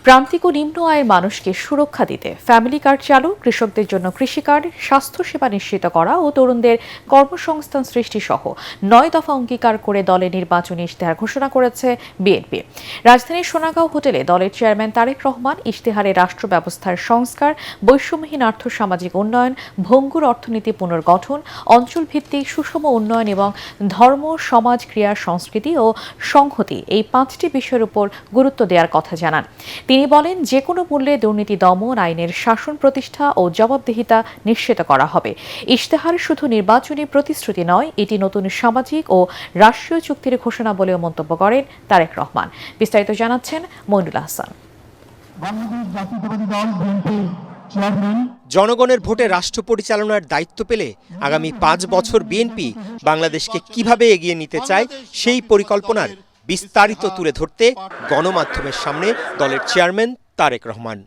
প্রান্তিক ও নিম্ন আয়ের মানুষকে সুরক্ষা দিতে ফ্যামিলি কার্ড চালু, কৃষকদের জন্য কৃষি কার্ড, স্বাস্থ্যসেবা নিশ্চিত করা ও তরুণদের কর্মসংস্থান সৃষ্টি সহ 9 দফা অঙ্গীকার করে দলের নির্বাচনী ইশতেহার ঘোষণা করেছে বিএনপি। রাজধানীর সোনাগাঁও হোটেলে দলের চেয়ারম্যান তারেক রহমান ইশতেহারে রাষ্ট্র ব্যবস্থার সংস্কার, বৈষম্যহীন আর্থসামাজিক উন্নয়ন, ভঙ্গুর অর্থনীতি পুনর্গঠন, অঞ্চলভিত্তিক সুষম উন্নয়ন এবং ধর্ম, সমাজ, ক্রিয়া, সংস্কৃতি ও সংহতি এই 5টি বিষয়ের উপর গুরুত্ব দেওয়ার কথা জানান। তিনি বলেন, যে কোনো মূল্যে দুর্নীতি দমন, আইনের শাসন প্রতিষ্ঠা ও জবাবদিহিতা নিশ্চিত করা হবে। ইশতেহার শুধু নির্বাচনী প্রতিশ্রুতি নয়, এটি নতুন সামাজিক ও রাষ্ট্রীয় চুক্তির ঘোষণা বলেও মন্তব্য করেন তারেক রহমান। বিস্তারিত জানাচ্ছেন মইনুল হাসান। জনগণের ভোটে রাষ্ট্র পরিচালনার দায়িত্ব পেলে আগামী 5 বছর বিএনপি বাংলাদেশকে কিভাবে এগিয়ে নিতে চায় সেই পরিকল্পনার বিস্তারিত তুলে ধরতে গণমাধ্যমের সামনে দলের চেয়ারম্যান তারেক রহমান।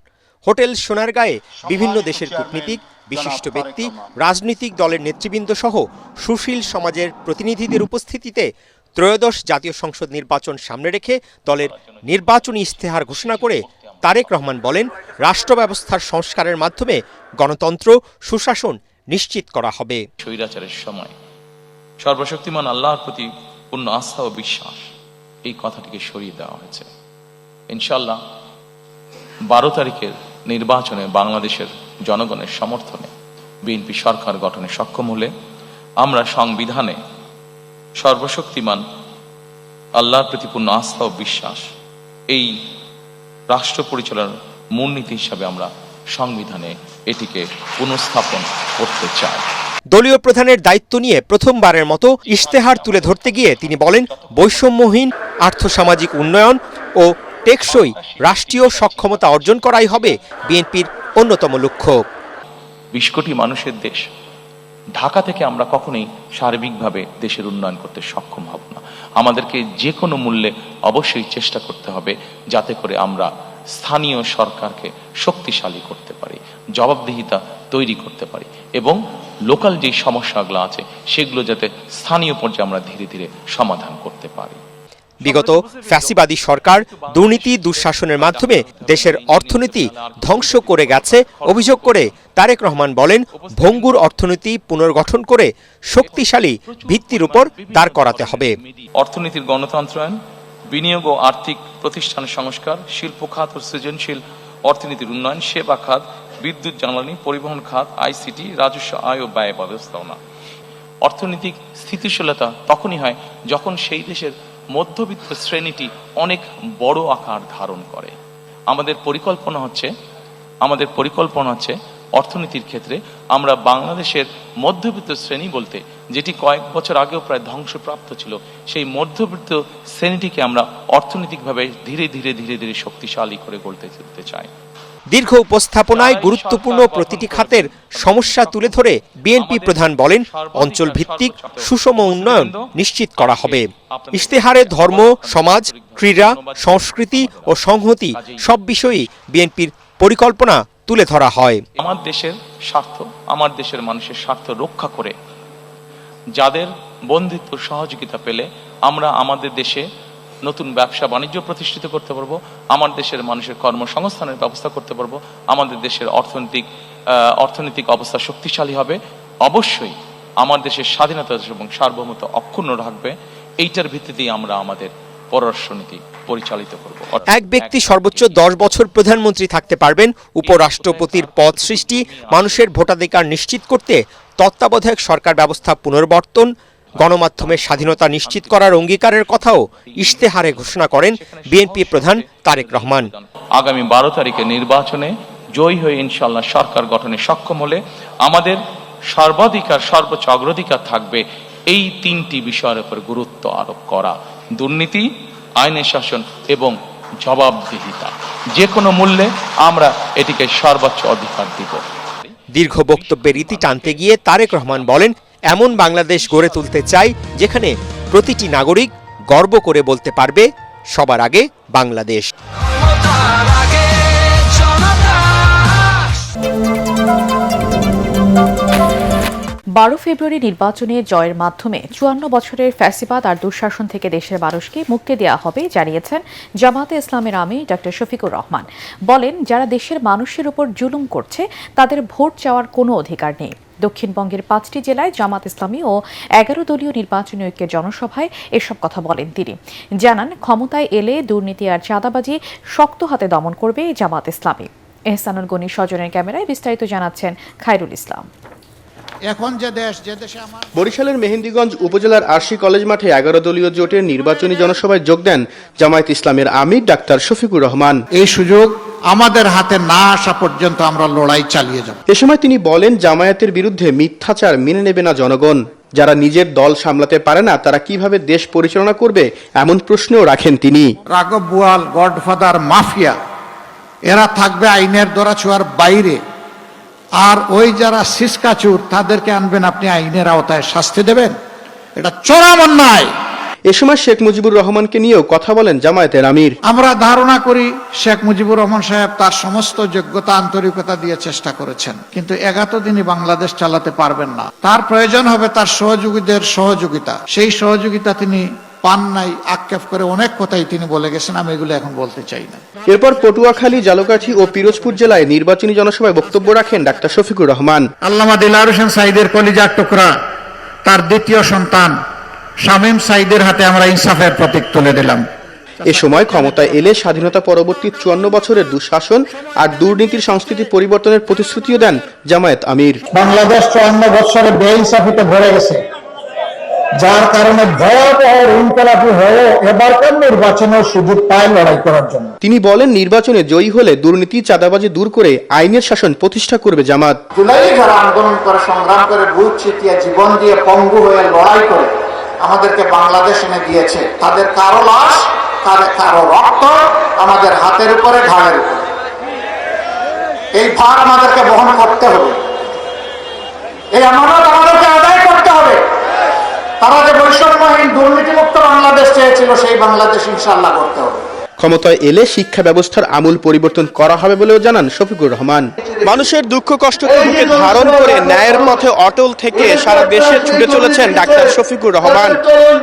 হোটেল সোনারগাঁয়ে বিভিন্ন দেশের কূটনীতিক, বিশিষ্ট ব্যক্তি, রাজনৈতিক দলের নেতৃবৃন্দ সহ সুশীল সমাজের প্রতিনিধিদের উপস্থিতিতে ত্রয়োদশ জাতীয় সংসদ নির্বাচন সামনে রেখে দলের নির্বাচনী ইশতেহার ঘোষণা করে তারেক রহমান বলেন, রাষ্ট্র ব্যবস্থার সংস্কারের মাধ্যমে গণতন্ত্র, সুশাসন নিশ্চিত করা হবে। স্বৈরাচারের সময় সর্বশক্তিমান আল্লাহর প্রতি পূর্ণ আস্থা ও বিশ্বাস, এই কথাটিকে সরিয়ে দেওয়া হয়েছে। ইনশাআল্লাহ 12 তারিখের নির্বাচনে বাংলাদেশের জনগণের সমর্থনে বিএনপি সরকার গঠনে সক্ষম হলে আমরা সংবিধানে সর্বশক্তিমান আল্লাহর প্রতি পূর্ণ আস্থা ও বিশ্বাস এই রাষ্ট্র পরিচালনার মূলনীতি হিসাবে আমরা সংবিধানে এটিকে পুনঃস্থাপন করতে চাই। দলীয় প্রধানের দায়িত্ব নিয়ে প্রথমবারের মতো ইশতেহার তুলে ধরতে গিয়ে তিনি বলেন, বৈষম্যহীন আর্থসামাজিক উন্নয়ন ও টেকসই রাষ্ট্রীয় সক্ষমতা অর্জন করাই হবে বিএনপির অন্যতম লক্ষ্য। 20 কোটি মানুষের দেশ ঢাকা থেকে আমরা কখনোই সার্বিকভাবে দেশের উন্নয়ন করতে সক্ষম হব না। আমাদেরকে যে কোনো মূল্যে অবশ্যই চেষ্টা করতে হবে যাতে করে আমরা স্থানীয় সরকারকে শক্তিশালী করতে পারি, জবাবদিহিতা তৈরি করতে পারি এবং লোকাল যে সমস্যাগুলো আছে সেগুলো যাতে স্থানীয় পর্যায়ে আমরা ধীরে ধীরে সমাধান করতে পারি। বিগত ফ্যাসিবাদী সরকার দুর্নীতি, দুঃশাসনের মাধ্যমে দেশের অর্থনীতি ধ্বংস করে গেছে অভিযোগ করে তারেক রহমান বলেন, ভঙ্গুর অর্থনীতি পুনর্গঠন করে শক্তিশালী ভিত্তির উপর দাঁড় করাতে হবে। অর্থনীতির গণতন্ত্রায়ন, বিনিয়োগ ও আর্থিক প্রতিষ্ঠান সংস্কার, শিল্প খাত ও সৃজনশীল অর্থনীতির উন্নয়ন, সেবা খাত, বিদ্যুৎ, জ্বালানি, পরিবহন খাত, আইসিটি, রাজস্ব আয় ও ব্যয় ব্যবস্থাপনা। অর্থনৈতিক স্থিতিশীলতা তখনই হয় যখন সেই দেশের মধ্যবিত্ত শ্রেণীটি অনেক বড় আকার ধারণ করে। আমাদের পরিকল্পনা হচ্ছে অর্থনীতির ক্ষেত্রে আমরা বাংলাদেশের মধ্যবিত্ত শ্রেণী বলতে যেটি কয়েক বছর আগেও প্রায় ধ্বংসপ্রাপ্ত ছিল, সেই মধ্যবিত্ত শ্রেণীটিকে আমরা অর্থনৈতিকভাবে ধীরে ধীরে শক্তিশালী করে গড়তে তুলতে চাই। দীর্ঘ উপস্থাপনায় গুরুত্বপূর্ণ প্রতিটি খাতের সমস্যা তুলে ধরে বিএনপি প্রধান বলেন, অঞ্চল ভিত্তিক সুষম উন্নয়ন নিশ্চিত করা হবে। ইশতেহারে ধর্ম, সমাজ, ক্রীড়া, সংস্কৃতি ও সংহতি সব বিষয়ই বিএনপির পরিকল্পনা তুলে ধরা হয়। আমার দেশের স্বার্থ, আমার দেশের মানুষের স্বার্থ রক্ষা করে যাদের বন্ধুত্ব সহযোগিতা পেলে আমরা আমাদের দেশে নতুন ব্যবসা বাণিজ্য প্রতিষ্ঠিত করতে পারবো, আমার দেশের মানুষের কর্মসংস্থানের ব্যবস্থা করতে পারবো, আমাদের দেশের অর্থনৈতিক অবস্থা শক্তিশালী হবে। অবশ্যই আমার দেশের স্বাধীনতা এবং সার্বভৌমত্ব অক্ষুণ্ণ রাখবে। এইটার ভিত্তিতেই আমরা আমাদের পররাষ্ট্রনীতি পরিচালিত করব। এক ব্যক্তি সর্বোচ্চ 10 বছর প্রধানমন্ত্রী থাকতে পারবেন। উপরাষ্ট্রপতির পদ সৃষ্টি, মানুষের ভোটাধিকার নিশ্চিত করতে তত্ত্বাবধায়ক সরকার ব্যবস্থা পুনর্বর্তন, গণমাধ্যমের স্বাধীনতা নিশ্চিত করার অঙ্গীকারের কথাও ইশতেহারে ঘোষণা করেন বিএনপি প্রধান তারেক রহমান। আগামী 12 তারিখে নির্বাচনে জয়ী হয়ে ইনশাআল্লাহ সরকার গঠনে সক্ষম হলে আমাদের সর্বোচ্চ অগ্রাধিকার থাকবে এই 3টি বিষয়ের উপর গুরুত্ব আরোপ করা: দুর্নীতি, আইনের শাসন এবং জবাবদিহিতা। যে কোনো মূল্যে আমরা এটিকে সর্বোচ্চ অধিকার দিব। দীর্ঘ বক্তব্যের ইতি টানতে গিয়ে তারেক রহমান বলেন, এমন বাংলাদেশ গড়ে তুলতে চাই যেখানে প্রতিটি নাগরিক গর্ব করে বলতে পারবে, সবার আগে বাংলাদেশ। 12 ফেব্রুয়ারি নির্বাচনে জয়ের মাধ্যমে 54 বছরের ফ্যাসিবাদ আর দুঃশাসন থেকে দেশের মানুষকে মুক্তি দেওয়া হবে জানিয়েছেন জামায়াতে ইসলামের আমির ডক্টর শফিকুর রহমান। বলেন, যারা দেশের মানুষের উপর জুলুম করছে তাদের ভোট চাওয়ার কোনো অধিকার নেই। দক্ষিণবঙ্গের 5টি জেলায় জামাত ইসলামী ও 11 দলীয় নির্বাচনী ঐক্যের জনসভায় এসব কথা বলেন তিনি। জানান, ক্ষমতায় এলে দুর্নীতি আর চাঁদাবাজি শক্ত হাতে দমন করবে জামাত ইসলামী। এহসানুল গনি স্বজনের ক্যামেরায় বিস্তারিত জানাচ্ছেন খায়রুল ইসলাম। এখন যে দেশে বরিশালের মেহেন্দিগঞ্জ উপজেলার আরশি কলেজ মাঠে 11 দলীয় জোটের নির্বাচনী জনসভায় যোগ দেন জামায়াত ইসলামের আমির ডাক্তার শফিকুর রহমান। এই সুযোগ আমাদের হাতে না আসা পর্যন্ত আমরা লড়াই চালিয়ে যাব। এ সময় তিনি বলেন, জামায়াতের বিরুদ্ধে মিথ্যাচার মেনে নেবে না জনগণ। যারা নিজের দল সামলাতে পারে না তারা কিভাবে দেশ পরিচালনা করবে এমন প্রশ্নও রাখেন তিনি। রাঘব বুয়াল, গডফাদার, মাফিয়া এরা থাকবে আইনের দরাছোঁয়ার বাইরে, আর ওই যারা সিসকাচুর তাদেরকে আনবেন আপনি আইনের আওতায় শাস্তি দেবেন, এটা চরম অন্যায়। এ সময় শেখ মুজিবুর রহমানকে নিয়েও কথা বলেন জামায়াতের আমির। আমরা ধারণা করি শেখ মুজিবুর রহমান সাহেব তার সমস্ত যোগ্যতা আন্তরিকতা দিয়ে চেষ্টা করেছেন, কিন্তু 11 দিনই বাংলাদেশ চালাতে পারবেন না। তার প্রয়োজন হবে তার সহযোগীদের সহযোগিতা। সেই সহযোগিতা তিনি পান নাই। আক্ষেপ করে অনেক কথাই তিনি বলে গেছেন, আমি এগুলো এখন বলতে চাই না। এরপর পটুয়াখালী, ঝালকাঠি ও পিরোজপুর জেলায় নির্বাচনী জনসভায় বক্তব্য রাখেন ডাক্তার শফিকুর রহমান। আল্লামা দিলদার হোসেন সাঈদের কলিজার টুকরা তার দ্বিতীয় সন্তান শামীম সাঈদের হাতে আমরা ইনসাফের প্রতীক তুলে দিলাম। এ সময় ক্ষমতায় এলে স্বাধীনতা পরবর্তী 54 বছরের দুঃশাসন আর দুর্নীতির সংস্কৃতি পরিবর্তনের প্রতিশ্রুতিও দেন জামায়াত আমির। বাংলাদেশ 54 বছরে বেইনসাফিতে ভরে গেছে, যার কারণে ভয়াবহ ইনকলাবী হয়ে এবারকার নির্বাচনের সুযোগ পায় লড়াই করার জন্য। তিনি বলেন, নির্বাচনে জয়ী হলে দুর্নীতি চাঁদাবাজি দূর করে আইনের শাসন প্রতিষ্ঠা করবে জামাত। জুলাই যারা আন্দোলন করে, সংগ্রাম করে, বুক চিতিয়ে, জীবন দিয়ে, পঙ্গু হয়ে লড়াই করে আমাদেরকে বাংলাদেশ এনে দিয়েছে, তাদের কারো লাশ, কারো রক্ত আমাদের হাতের উপরে, ঘাড়ের উপরে। এই ভার আমাদেরকে বহন করতে হবে, এই আমানত আমাদেরকে আদায় করতে হবে। তারা যে বৈষম্যহীন দুর্নীতিমুক্ত বাংলাদেশ চেয়েছিল, সেই বাংলাদেশ ইনশাআল্লাহ করতে হবে। ক্ষমতায় এলে শিক্ষা ব্যবস্থার আমূল পরিবর্তন করা হবে বলেও জানান শফিকুর রহমান। মানুষের দুঃখ কষ্টকে বুকে ধারণ করে ন্যায়ের পথে অটল থেকে সারা দেশে ছুটে চলেছেন ডাক্তার শফিকুর রহমান।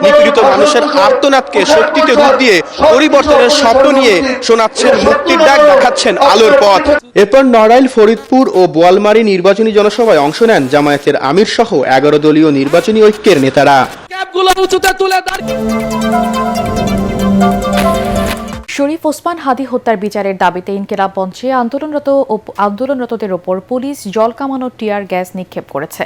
নিপীড়িত মানুষের আর্তনাদকে শক্তিতে রূপ দিয়ে পরিবর্তনের স্বপ্ন নিয়ে শোনাচ্ছেন মুক্তির ডাক, দেখাচ্ছেন আলোর পথ। এরপর নড়াইল, ফরিদপুর ও বোয়ালমারী নির্বাচনী জনসভায় অংশ নেন জামায়াতের আমির সহ 11 দলীয় নির্বাচনী ঐক্যের নেতারা। শরীফ ওসমান হাদি হত্যার বিচারের দাবিতে ইনকিলাব মঞ্চে আন্দোলনরতদের ওপর পুলিশ জল কামানো টিয়ার গ্যাস নিক্ষেপ করেছে।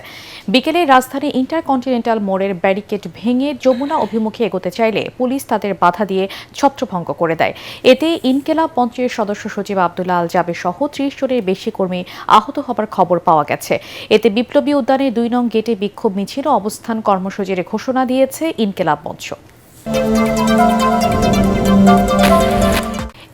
বিকেলে রাজধানী ইন্টারকন্টিনেন্টাল মোড়ের ব্যারিকেড ভেঙে যমুনা অভিমুখে এগোতে চাইলে পুলিশ তাদের বাধা দিয়ে ছত্রভঙ্গ করে দেয়। এতে ইনকিলাব মঞ্চের সদস্য সচিব আব্দুল্লাহ আল জাবের সহ 30 জনের বেশি কর্মী আহত হবার খবর পাওয়া গেছে। এতে বিপ্লবী উদ্যানের 2 নং গেটে বিক্ষোভ মিছিল ও অবস্থান কর্মসূচির ঘোষণা দিয়েছে ইনকিলাব মঞ্চ।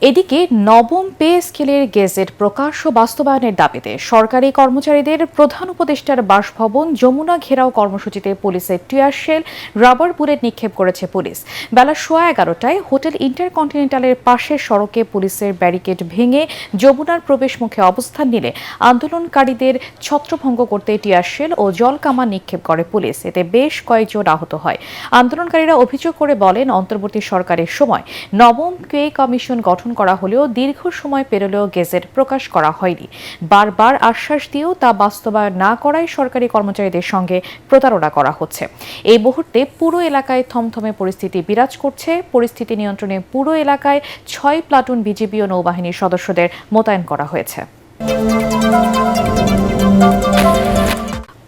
এদিকে নবম পে স্কেলের গেজেট প্রকাশ ও বাস্তবায়নের দাবিতে সরকারি কর্মচারীদের প্রধান উপদেষ্টার বাসভবন যমুনা ঘেরাও কর্মসূচিতে পুলিশের টিয়ার শেল, রাবার বুলেট নিক্ষেপ করেছে পুলিশ। বেলা 11:15টায় হোটেল ইন্টারকন্টিনেন্টালের পাশের সড়কে পুলিশের ব্যারিকেড ভেঙে যমুনার প্রবেশ মুখে অবস্থান নিলে আন্দোলনকারীদের ছত্রভঙ্গ করতে টিয়ার শেল ও জল কামান নিক্ষেপ করে পুলিশ। এতে বেশ কয়েকজন আহত হয়। আন্দোলনকারীরা অভিযোগ করে বলেন, অন্তর্বর্তী সরকারের সময় নবম পে কমিশন গঠন করা হলেও দীর্ঘ সময় পেরোলেও গেজেট প্রকাশ করা হয়নি। বারবার আশ্বাস দিয়েও তা বাস্তবায়ন না করায় সরকারি কর্মচারীদের সঙ্গে প্রতারণা করা হচ্ছে। এই মুহূর্তে পুরো এলাকায় থমথমে পরিস্থিতি বিরাজ করছে। পরিস্থিতি নিয়ন্ত্রণে পুরো এলাকায় 6 প্লাটুন বিজিবি ও নৌবাহিনীর সদস্যদের মোতায়েন করা হয়েছে।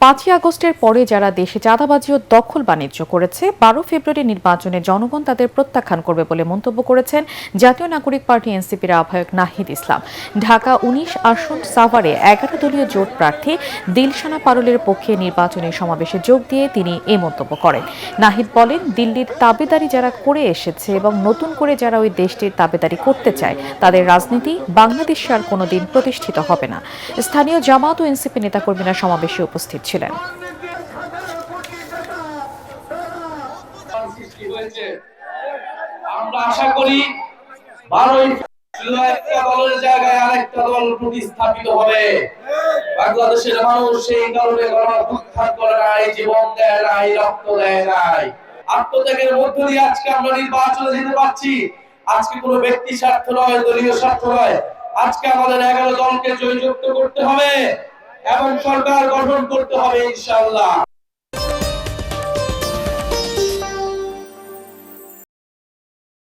5ই আগস্টের পরে যারা দেশে চাঁদাবাজি ও দখল বাণিজ্য করেছে, 12 ফেব্রুয়ারি নির্বাচনে জনগণ তাদের প্রত্যাখ্যান করবে বলে মন্তব্য করেছেন জাতীয় নাগরিক পার্টি এনসিপির আহ্বায়ক নাহিদ ইসলাম। ঢাকা 19 আসন সাভারে 11 দলীয় জোট প্রার্থী দিলশানা পারুলের পক্ষে নির্বাচনী সমাবেশে যোগ দিয়ে তিনি এই মন্তব্য করেন। নাহিদ বলেন, দিল্লির তাবেদারি যারা করে এসেছে এবং নতুন করে যারা ওই দেশটির তাবেদারি করতে চায়, তাদের রাজনীতি বাংলাদেশে আর কোনোদিন প্রতিষ্ঠিত হবে না। স্থানীয় জামাত ও এনসিপি নেতাকর্মীরা সমাবেশে উপস্থিত ছিলেন। আমরা আশা করি 12 শুধু একটা দলের জায়গায় আরেকটা দল প্রতিস্থাপিত হবে। বাংলাদেশের মানুষ সেই কারণে গণঅভ্যুত্থান করে নাই, জীবন দেয় নাই, রক্ত দেয় নাই। আত্মত্যাগের মধ্য দিয়ে আজকে আমরা নির্বাচনে যেতে পারছি। আজকে কোনো ব্যক্তি স্বার্থ নয়, দলীয় স্বার্থ নয়। আজকে আমাদের 11 দলকে জয়যুক্ত করতে হবে এবং সরকার গঠন করতে হবে ইনশাআল্লাহ।